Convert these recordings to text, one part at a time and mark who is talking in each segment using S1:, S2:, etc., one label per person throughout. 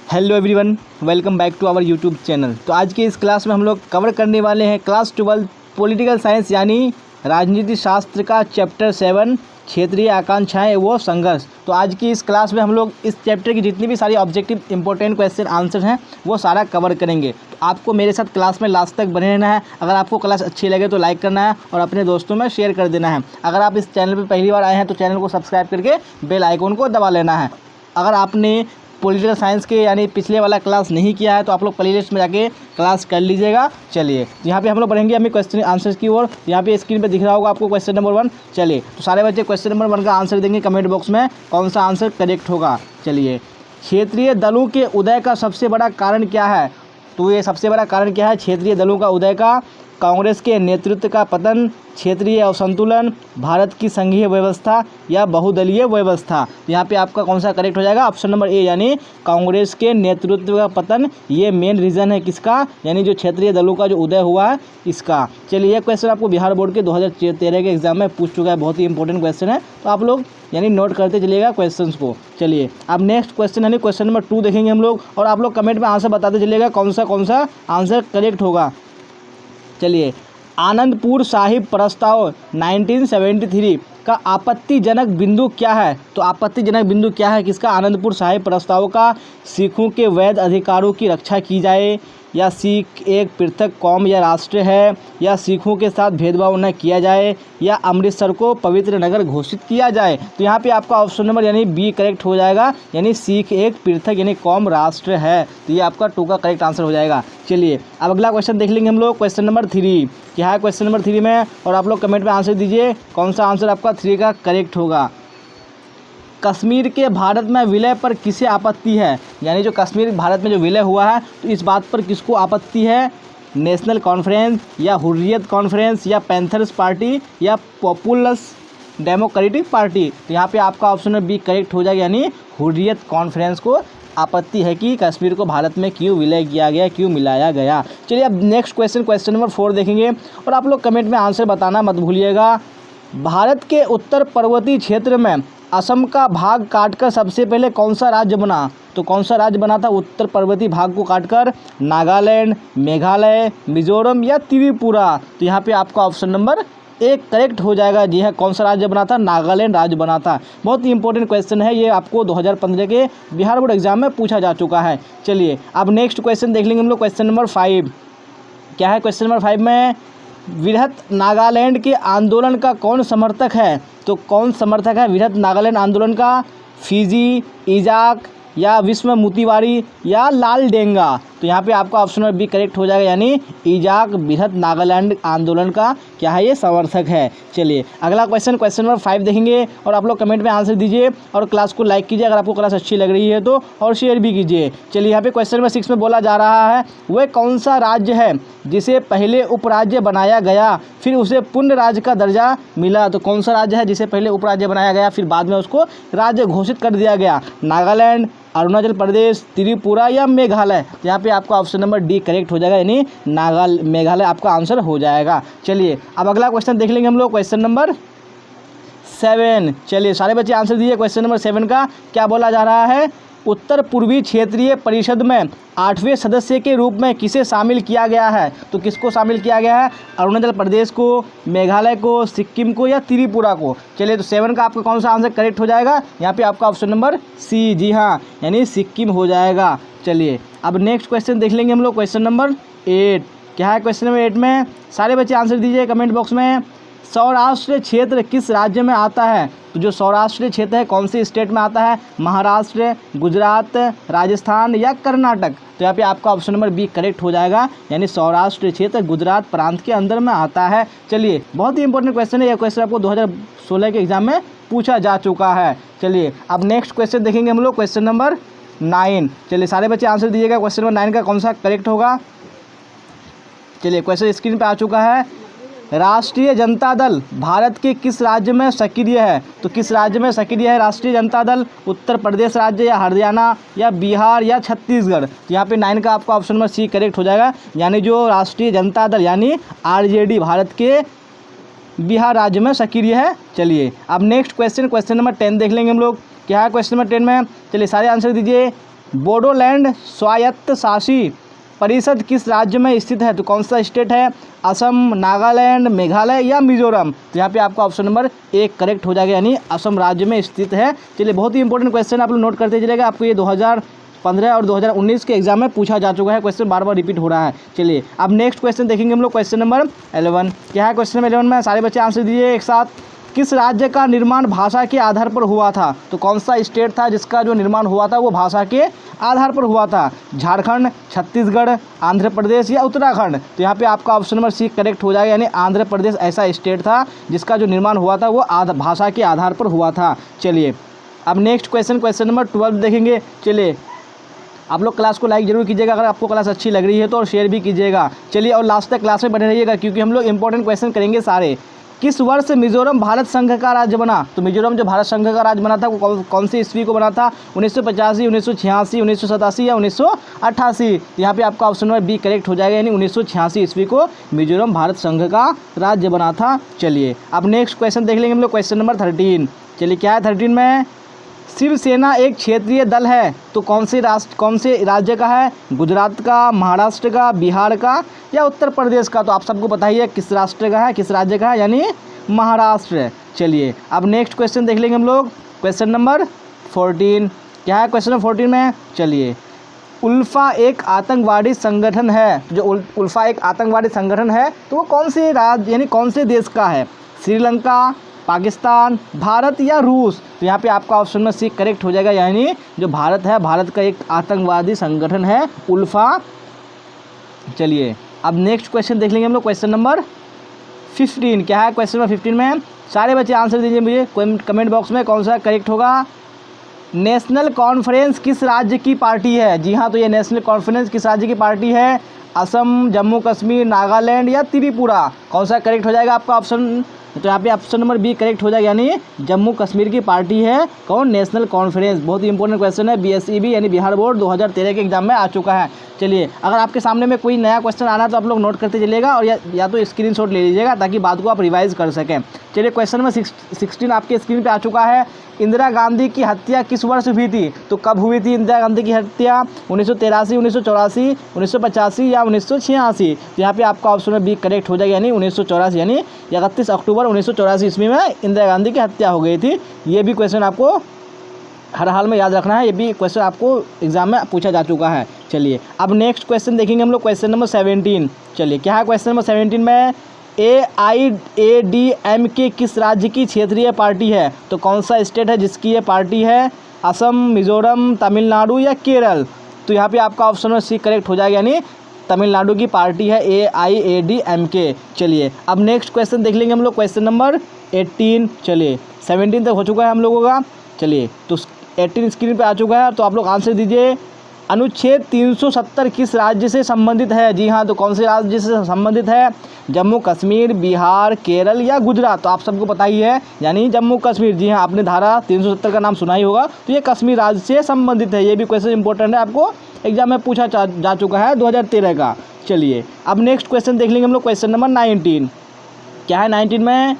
S1: Hello everyone, welcome back to our YouTube channel. तो आज के इस क्लास में हम लोग कवर करने वाले हैं क्लास 12 पॉलिटिकल साइंस यानी राजनीति शास्त्र का चैप्टर 7 क्षेत्रीय आकांक्षाएं व संघर्ष। तो आज की इस क्लास में हम लोग इस चैप्टर की जितनी भी सारी ऑब्जेक्टिव इंपॉर्टेंट क्वेश्चन आंसर हैं वो सारा कवर करेंगे। तो आपको मेरे साथ क्लास में लास्ट तक बने रहना है। अगर आपको क्लास अच्छी लगे तो लाइक करना है और अपने दोस्तों में शेयर कर देना है। अगर आप इस चैनल पर पहली बार आए हैं तो चैनल को सब्सक्राइब करके बेल आइकन को दबा लेना है। अगर आपने पॉलिटिकल साइंस के यानी पिछले वाला क्लास नहीं किया है तो आप लोग प्लेलिस्ट में जाके क्लास कर लीजिएगा। चलिए यहाँ पे हम लोग बढ़ेंगे हमें क्वेश्चन आंसर की ओर। यहाँ पे स्क्रीन पे दिख रहा होगा आपको क्वेश्चन नंबर 1। चलिए तो सारे बच्चे क्वेश्चन नंबर 1 का आंसर देंगे कमेंट बॉक्स में कौन सा आंसर करेक्ट होगा। चलिए, क्षेत्रीय दलों के उदय का सबसे बड़ा कारण क्या है? तो ये सबसे बड़ा कारण क्या है क्षेत्रीय दलों का उदय का? कांग्रेस के नेतृत्व का पतन, क्षेत्रीय असंतुलन, भारत की संघीय व्यवस्था या बहुदलीय व्यवस्था। तो यहाँ पे आपका कौन सा करेक्ट हो जाएगा? ऑप्शन नंबर ए यानी कांग्रेस के नेतृत्व का पतन। ये मेन रीज़न है किसका? यानी जो क्षेत्रीय दलों का जो उदय हुआ है इसका। चलिए, यह क्वेश्चन आपको बिहार बोर्ड के 2013 के एग्जाम में पूछ चुका है। बहुत ही इंपॉर्टेंट क्वेश्चन है, तो आप लोग यानी नोट करते चलिएगा क्वेश्चंस को। चलिए, अब नेक्स्ट क्वेश्चन यानी क्वेश्चन नंबर 2 देखेंगे हम लोग और आप लोग कमेंट में आंसर बताते चलिएगा कौन सा आंसर करेक्ट होगा। चलिए, आनंदपुर साहिब प्रस्ताव 1973 का आपत्तिजनक बिंदु क्या है? तो आपत्तिजनक बिंदु क्या है किसका? आनंदपुर साहिब प्रस्ताव का। सिखों के वैध अधिकारों की रक्षा की जाए, या सिख एक पृथक कौम या राष्ट्र है, या सिखों के साथ भेदभाव न किया जाए, या अमृतसर को पवित्र नगर घोषित किया जाए। तो यहाँ पे आपका ऑप्शन नंबर यानी बी करेक्ट हो जाएगा, यानी सिख एक पृथक यानी कौम राष्ट्र है। तो ये आपका 2 का करेक्ट आंसर हो जाएगा। चलिए, अब अगला क्वेश्चन देख लेंगे हम लोग। क्वेश्चन नंबर 3 क्या है क्वेश्चन नंबर 3 में, और आप लोग कमेंट में आंसर दीजिए कौन सा आंसर आपका 3 का करेक्ट होगा। कश्मीर के भारत में विलय पर किसे आपत्ति है? यानी जो कश्मीर भारत में जो विलय हुआ है तो इस बात पर किसको आपत्ति है? नेशनल कॉन्फ्रेंस, या हुर्रियत कॉन्फ्रेंस, या पैंथर्स पार्टी, या पॉपुलस डेमोक्रेटिक पार्टी। तो यहाँ पे आपका ऑप्शन बी करेक्ट हो जाएगा, यानी हुर्रियत कॉन्फ्रेंस को आपत्ति है कि कश्मीर को भारत में क्यों विलय किया गया, क्यों मिलाया गया। चलिए, अब नेक्स्ट क्वेश्चन नंबर 4 देखेंगे और आप लोग कमेंट में आंसर बताना मत भूलिएगा। भारत के उत्तर पर्वतीय क्षेत्र में असम का भाग काटकर सबसे पहले कौन सा राज्य बना? तो कौन सा राज्य बना था उत्तर पर्वतीय भाग को काटकर? नागालैंड, मेघालय, मिजोरम या त्रिपुरा। तो यहाँ पे आपका ऑप्शन नंबर 1 करेक्ट हो जाएगा। जी हाँ, कौन सा राज्य बना था? नागालैंड राज्य बना था। बहुत ही इंपॉर्टेंट क्वेश्चन है ये, आपको 2015 के बिहार बोर्ड एग्जाम में पूछा जा चुका है। चलिए, अब नेक्स्ट क्वेश्चन देख लेंगे हम लोग। क्वेश्चन नंबर 5 क्या है? क्वेश्चन नंबर 5 में वृहत नागालैंड के आंदोलन का कौन समर्थक है? तो कौन समर्थक है वृहत नागालैंड आंदोलन का? फिजी, इजाक, या विश्व तिवारी, या लाल डेंगा। तो यहाँ पे आपका ऑप्शन नंबर बी करेक्ट हो जाएगा, यानी इजाक वृहत नागालैंड आंदोलन का क्या है? ये समर्थक है। चलिए, अगला क्वेश्चन नंबर 5 देखेंगे और आप लोग कमेंट में आंसर दीजिए और क्लास को लाइक कीजिए अगर आपको क्लास अच्छी लग रही है तो, और शेयर भी कीजिए। चलिए, यहाँ पे क्वेश्चन नंबर 6 में बोला जा रहा है वह कौन सा राज्य है जिसे पहले उपराज्य बनाया गया फिर उसे पूर्ण राज्य का दर्जा मिला? तो कौन सा राज्य है जिसे पहले उपराज्य बनाया गया फिर बाद में उसको राज्य घोषित कर दिया गया? नागालैंड, अरुणाचल प्रदेश, त्रिपुरा या मेघालय। यहाँ पे आपका ऑप्शन नंबर डी करेक्ट हो जाएगा, यानी मेघालय आपका आंसर हो जाएगा। चलिए, अब अगला क्वेश्चन देख लेंगे हम लोग। Question number 7। चलिए, सारे बच्चे आंसर दीजिए। क्वेश्चन नंबर 7 का क्या बोला जा रहा है? उत्तर पूर्वी क्षेत्रीय परिषद में 8वें सदस्य के रूप में किसे शामिल किया गया है? तो किसको शामिल किया गया है? अरुणाचल प्रदेश को, मेघालय को, सिक्किम को या त्रिपुरा को। चलिए, तो 7 का आपका कौन सा आंसर करेक्ट हो जाएगा? यहाँ पे आपका ऑप्शन नंबर सी, जी हाँ, यानी सिक्किम हो जाएगा। चलिए, अब नेक्स्ट क्वेश्चन देख लेंगे हम लोग। क्वेश्चन नंबर 8 क्या है? क्वेश्चन नंबर 8 में सारे बच्चे आंसर दीजिए कमेंट बॉक्स में। सौराष्ट्र क्षेत्र किस राज्य में आता है? तो जो सौराष्ट्र क्षेत्र है कौन सी स्टेट में आता है? महाराष्ट्र, गुजरात, राजस्थान या कर्नाटक। तो यहाँ पे आपका ऑप्शन नंबर बी करेक्ट हो जाएगा, यानी सौराष्ट्र क्षेत्र गुजरात प्रांत के अंदर में आता है। चलिए, बहुत ही इंपॉर्टेंट क्वेश्चन है। यह क्वेश्चन आपको 2016 के एग्जाम में पूछा जा चुका है। चलिए, अब नेक्स्ट क्वेश्चन देखेंगे हम लोग। Question number 9। चलिए, सारे बच्चे आंसर दीजिएगा क्वेश्चन नंबर 9 का कौन सा करेक्ट होगा। चलिए, क्वेश्चन स्क्रीन पर आ चुका है। राष्ट्रीय जनता दल भारत के किस राज्य में सक्रिय है? तो किस राज्य में सक्रिय है राष्ट्रीय जनता दल? उत्तर प्रदेश राज्य, या हरियाणा, या बिहार, या छत्तीसगढ़। तो यहाँ पे 9 का आपका ऑप्शन नंबर सी करेक्ट हो जाएगा, यानी जो राष्ट्रीय जनता दल यानी आरजेडी भारत के बिहार राज्य में सक्रिय है। चलिए, अब नेक्स्ट क्वेश्चन नंबर 10 देख लेंगे हम लोग। क्या है क्वेश्चन नंबर 10 में? चलिए, सारे आंसर दीजिए। बोडोलैंड स्वायत्त शासी परिषद किस राज्य में स्थित है? तो कौन सा स्टेट है? असम, नागालैंड, मेघालय या मिजोरम? तो यहाँ पे आपका ऑप्शन नंबर 1 करेक्ट हो जाएगा, यानी असम राज्य में स्थित है। चलिए, बहुत ही इंपॉर्टेंट क्वेश्चन आप लोग नोट करते चलेगा। आपको ये 2015 और 2019 के एग्जाम में पूछा जा चुका है, क्वेश्चन बार बार रिपीट हो रहा है। चलिए, अब नेक्स्ट क्वेश्चन देखेंगे हम लोग, क्वेश्चन नंबर 11। क्या है क्वेश्चन नंबर 11 में? सारे बच्चे आंसर दीजिए एक साथ। किस राज्य का निर्माण भाषा के आधार पर हुआ था? तो कौन सा स्टेट था जिसका जो निर्माण हुआ था वो भाषा के आधार पर हुआ था? झारखंड, छत्तीसगढ़, आंध्र प्रदेश या उत्तराखंड? तो यहाँ पे आपका ऑप्शन नंबर सी करेक्ट हो जाएगा, यानी आंध्र प्रदेश ऐसा स्टेट था जिसका जो निर्माण हुआ था वो भाषा के आधार पर हुआ था। चलिए, अब नेक्स्ट क्वेश्चन, क्वेश्चन नंबर 12 देखेंगे। चलिए, आप लोग क्लास को लाइक जरूर कीजिएगा, अगर आपको क्लास अच्छी लग रही है तो, और शेयर भी कीजिएगा। चलिए, और लास्ट तक क्लास में बने रहिएगा क्योंकि हम लोग इंपॉर्टेंट क्वेश्चन करेंगे सारे। किस वर्ष मिजोरम भारत संघ का राज्य बना? तो मिजोरम जो भारत संघ का राज्य बना था वो कौन सी ईस्वी को बना था? 1985, 1986, 1987 या 1988? यहाँ पे आपका ऑप्शन नंबर बी करेक्ट हो जाएगा, यानी 1986 ईस्वी को मिजोरम भारत संघ का राज्य बना था। चलिए, अब नेक्स्ट क्वेश्चन देख लेंगे हम लोग, क्वेश्चन नंबर 13। चलिए, क्या है 13 में? शिवसेना एक क्षेत्रीय दल है, तो कौन से राज्य का है? गुजरात का, महाराष्ट्र का, बिहार का या उत्तर प्रदेश का? तो आप सबको पता ही है किस राष्ट्र का है, किस राज्य का है, यानी महाराष्ट्र। चलिए, अब नेक्स्ट क्वेश्चन देख लेंगे हम लोग, क्वेश्चन नंबर 14। क्या है क्वेश्चन नंबर 14 में? चलिए, उल्फा एक आतंकवादी संगठन है, जो उल्फा एक आतंकवादी संगठन है तो वो कौन से राज्य यानी कौन से देश का है? श्रीलंका, पाकिस्तान, भारत या रूस? तो यहाँ पे आपका ऑप्शन में सी करेक्ट हो जाएगा, यानी जो भारत है, भारत का एक आतंकवादी संगठन है उल्फा। चलिए, अब नेक्स्ट क्वेश्चन देख लेंगे हम लोग, क्वेश्चन नंबर 15। क्या है क्वेश्चन नंबर 15 में? सारे बच्चे आंसर दीजिए मुझे कमेंट बॉक्स में, कौन सा करेक्ट होगा? नेशनल कॉन्फ्रेंस किस राज्य की पार्टी है? जी हाँ, तो ये नेशनल कॉन्फ्रेंस किस राज्य की पार्टी है? असम, जम्मू कश्मीर, नागालैंड या त्रिपुरा? कौन सा करेक्ट हो जाएगा आपका ऑप्शन? तो यहाँ पे ऑप्शन नंबर बी करेक्ट हो जाएगा, यानी जम्मू कश्मीर की पार्टी है कौन? National conference. बहुत ही इंपॉर्टेंट क्वेश्चन है, बीएसईबी यानी बिहार बोर्ड 2013 के एग्जाम में आ चुका है। चलिए, अगर आपके सामने में कोई नया क्वेश्चन आना तो आप लोग नोट करते चलिएगा, और या तो स्क्रीनशॉट ले लीजिएगा ताकि बात को आप रिवाइज कर सकें। चलिए, क्वेश्चन नंबर 16 आपके स्क्रीन पे आ चुका है। इंदिरा गांधी की हत्या किस वर्ष हुई थी? तो कब हुई थी इंदिरा गांधी की हत्या? 1983, 1984, 1985 या 1986? तो यहाँ पे आपका ऑप्शन में बी करेक्ट हो जाएगा, यानी 1984, यानी 31 अक्टूबर 1984 ईस्वी में इंदिरा गांधी की हत्या हो गई थी। ये भी क्वेश्चन आपको हर हाल में याद रखना है, ये भी क्वेश्चन आपको एग्जाम में पूछा जा चुका है। चलिए, अब नेक्स्ट क्वेश्चन देखेंगे हम लोग, क्वेश्चन नंबर 17। चलिए, क्या है क्वेश्चन नंबर 17 में? AIADMK किस राज्य की क्षेत्रीय पार्टी है? तो कौन सा स्टेट है जिसकी ये पार्टी है? असम, मिजोरम, तमिलनाडु या केरल? तो यहाँ पे आपका ऑप्शन में सी करेक्ट हो जाएगा, यानी तमिलनाडु की पार्टी है AIADMK। चलिए, अब नेक्स्ट क्वेश्चन देख लेंगे हम लोग, क्वेश्चन नंबर 18। चलिए, 17 तक हो चुका है हम लोगों का। चलिए, तो 18 स्क्रीन पे आ चुका है, तो आप लोग आंसर दीजिए। अनुच्छेद 370 किस राज्य से संबंधित है? जी हाँ, तो कौन से राज्य से संबंधित है? जम्मू कश्मीर, बिहार, केरल या गुजरात? तो आप सबको पता ही है, यानी जम्मू कश्मीर। जी हाँ, आपने धारा 370 का नाम सुना ही होगा, तो ये कश्मीर राज्य से संबंधित है। ये भी क्वेश्चन इंपॉर्टेंट है, आपको एग्जाम में पूछा जा चुका है 2013 का। चलिए, अब नेक्स्ट क्वेश्चन देख लेंगे हम लोग, क्वेश्चन नंबर 19। क्या है 19 में?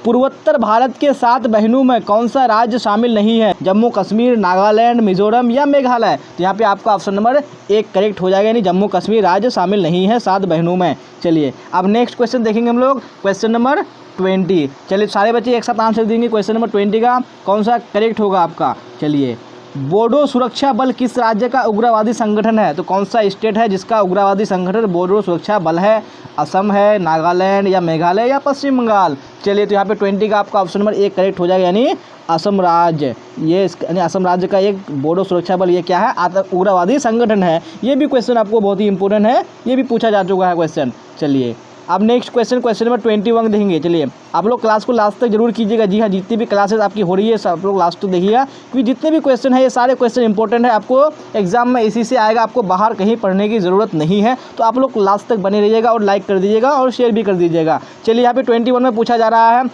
S1: पूर्वोत्तर भारत के 7 बहनों में कौन सा राज्य शामिल नहीं है? जम्मू कश्मीर, नागालैंड, मिजोरम या मेघालय? तो यहाँ पे आपका ऑप्शन नंबर 1 करेक्ट हो जाएगा, यानी जम्मू कश्मीर राज्य शामिल नहीं है 7 बहनों में। चलिए, अब नेक्स्ट क्वेश्चन देखेंगे हम लोग, क्वेश्चन नंबर 20। चलिए, सारे बच्चे एक साथ आंसर देंगे क्वेश्चन नंबर 20 का, कौन सा करेक्ट होगा आपका? चलिए, बोडो सुरक्षा बल किस राज्य का उग्रवादी संगठन है? तो कौन सा स्टेट है जिसका उग्रवादी संगठन बोडो सुरक्षा बल है? असम है, नागालैंड या मेघालय या पश्चिम बंगाल? चलिए, तो यहाँ पे 20 का आपका ऑप्शन नंबर 1 करेक्ट हो जाएगा, यानी असम राज्य। ये यानी असम राज्य का एक बोडो सुरक्षा बल, ये क्या है? उग्रवादी संगठन है। ये भी क्वेश्चन आपको बहुत ही इंपॉर्टेंट है, ये भी पूछा जा चुका है क्वेश्चन। चलिए, अब नेक्स्ट क्वेश्चन, क्वेश्चन नंबर 21 देखेंगे। चलिए, आप लोग क्लास को लास्ट तक जरूर कीजिएगा। जी हाँ, जितनी भी क्लासेस आपकी हो रही है सब लोग लास्ट तक देखिएगा, क्योंकि जितने भी क्वेश्चन है ये सारे क्वेश्चन इंपॉर्टेंट है, आपको एग्जाम में इसी से आएगा, आपको बाहर कहीं पढ़ने की ज़रूरत नहीं है। तो आप लोग लास्ट तक बने रहिएगा और लाइक कर दीजिएगा और शेयर भी कर दीजिएगा। चलिए, यहाँ पे 21 में पूछा जा रहा है,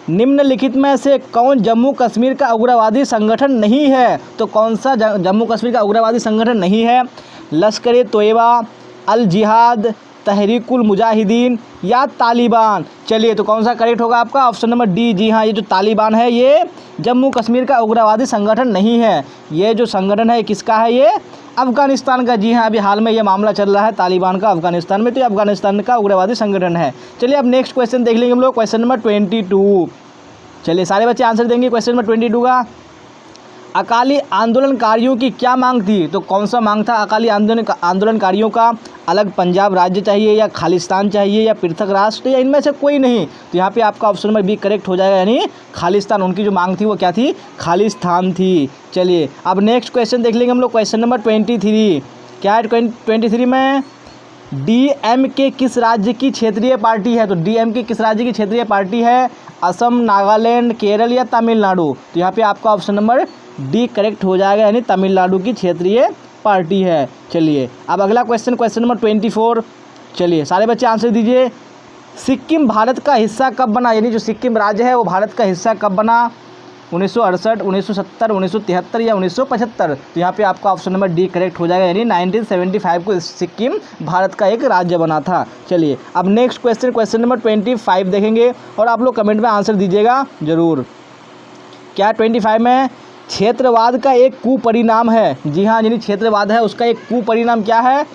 S1: निम्नलिखित में से कौन जम्मू कश्मीर का उग्रवादी संगठन नहीं है? तो कौन सा जम्मू कश्मीर का उग्रवादी संगठन नहीं है? लश्कर-ए-तोयबा, अल जिहाद, तहरीकुल मुजाहिदीन या तालिबान। चलिए तो कौन सा करेक्ट होगा आपका? Option number D. जी हाँ, ये जो तालिबान है ये जम्मू कश्मीर का उग्रवादी संगठन नहीं है। ये जो संगठन है किसका है? ये अफगानिस्तान का। जी हाँ, अभी हाल में ये मामला चल रहा है तालिबान का अफगानिस्तान में, तो ये अफगानिस्तान का उग्रवादी संगठन है। चलिए अब नेक्स्ट क्वेश्चन देख लेंगे हम लोग, क्वेश्चन नंबर 22। चलिए सारे बच्चे आंसर देंगे क्वेश्चन नंबर 22 का। अकाली आंदोलनकारियों की क्या मांग थी? तो कौन सा मांग था अकाली आंदोलनकारियों का? अलग पंजाब राज्य चाहिए या खालिस्तान चाहिए या पृथक राष्ट्र या इनमें से कोई नहीं? तो यहाँ पे आपका ऑप्शन नंबर बी करेक्ट हो जाएगा, यानी खालिस्तान। उनकी जो मांग थी वो क्या थी? खालिस्तान थी। चलिए अब नेक्स्ट क्वेश्चन देख लेंगे हम लोग, क्वेश्चन नंबर 23। क्या है 23 में? DMK किस राज्य की क्षेत्रीय पार्टी है? तो DMK किस राज्य की क्षेत्रीय पार्टी है? असम, नागालैंड, केरल या तमिलनाडु? तो यहाँ पे आपका ऑप्शन नंबर डी करेक्ट हो जाएगा, यानी तमिलनाडु की क्षेत्रीय पार्टी है। चलिए अब अगला क्वेश्चन, क्वेश्चन नंबर 24। चलिए सारे बच्चे आंसर दीजिए। सिक्किम भारत का हिस्सा कब बना? यानी जो सिक्किम राज्य है वो भारत का हिस्सा कब बना? 1968, 1970, 1973 या 1975? तो यहाँ पे आपका ऑप्शन नंबर डी करेक्ट हो जाएगा, यानी 1975 को सिक्किम भारत का एक राज्य बना था। चलिए अब नेक्स्ट क्वेश्चन, क्वेश्चन नंबर 25 देखेंगे और आप लोग कमेंट में आंसर दीजिएगा ज़रूर। क्या 25 में? क्षेत्रवाद का एक कुपरिणाम है। जी हाँ, यानी क्षेत्रवाद है उसका एक कुपरिणाम क्या है?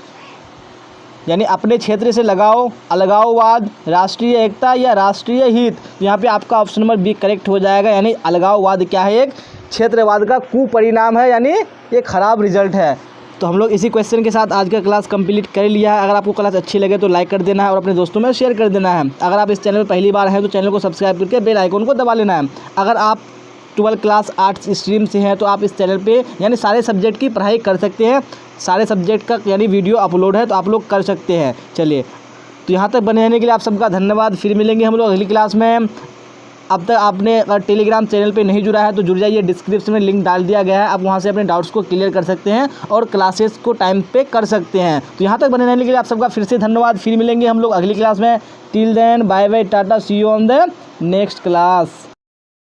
S1: यानी अपने क्षेत्र से लगाव, अलगाववाद, राष्ट्रीय एकता या राष्ट्रीय हित? तो यहाँ पे आपका ऑप्शन नंबर बी करेक्ट हो जाएगा, यानी अलगाववाद क्या है? एक क्षेत्रवाद का कुपरिणाम है, यानी ये खराब रिजल्ट है। तो हम लोग इसी क्वेश्चन के साथ आज का क्लास कंप्लीट कर लिया है। अगर आपको क्लास अच्छी लगे तो लाइक कर देना है और अपने दोस्तों में शेयर कर देना है। अगर आप इस चैनल पर पहली बार हैं तो चैनल को सब्सक्राइब करके बेल आइकन को दबा लेना है। अगर आप 12 क्लास आर्ट्स स्ट्रीम से हैं तो आप इस चैनल पे यानी सारे सब्जेक्ट की पढ़ाई कर सकते हैं। सारे सब्जेक्ट का यानी वीडियो अपलोड है तो आप लोग कर सकते हैं। चलिए तो यहाँ तक बने रहने के लिए आप सबका धन्यवाद। फिर मिलेंगे हम लोग अगली क्लास में। अब तक आपने अगर टेलीग्राम चैनल पे नहीं जुड़ा है तो जुड़ जाइए, डिस्क्रिप्शन में लिंक डाल दिया गया है। आप वहाँ से अपने डाउट्स को क्लियर कर सकते हैं और क्लासेस को टाइम पे कर सकते हैं। तो यहाँ तक बने रहने के लिए आप सबका फिर से धन्यवाद। फिर मिलेंगे हम लोग अगली क्लास में। Till then bye bye, tata, see you on the next class.